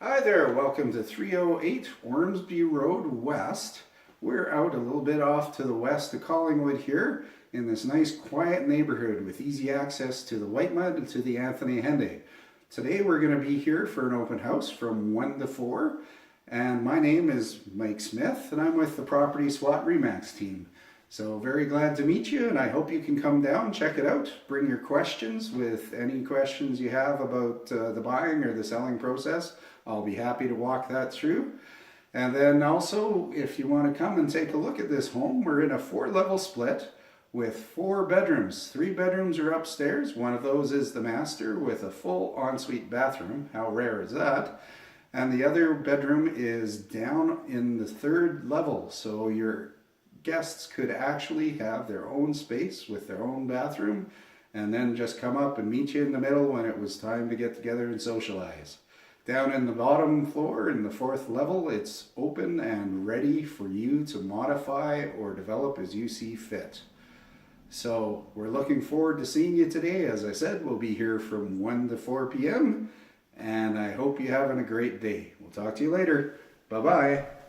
Hi there, welcome to 308 Ormsby Road West. We're out a little bit off to the west of Collingwood here in this nice quiet neighborhood with easy access to the White Mud and to the Anthony Henday. Today we're going to be here for an open house from 1 to 4, and my name is Mike Smith and I'm with the Property SWAT Remax team. So very glad to meet you, and I hope you can come down, check it out, bring your questions with any questions you have about the buying or the selling process. I'll be happy to walk that through. And then also, if you want to come and take a look at this home, we're in a 4-level split with 4 bedrooms. 3 bedrooms are upstairs. One of those is the master with a full ensuite bathroom. How rare is that? And the other bedroom is down in the 3rd level. So your guests could actually have their own space with their own bathroom and then just come up and meet you in the middle when it was time to get together and socialize. Down in the bottom floor in the 4th level, it's open and ready for you to modify or develop as you see fit. So we're looking forward to seeing you today. As I said, we'll be here from 1 to 4 p.m. and I hope you're having a great day. We'll talk to you later. Bye-bye.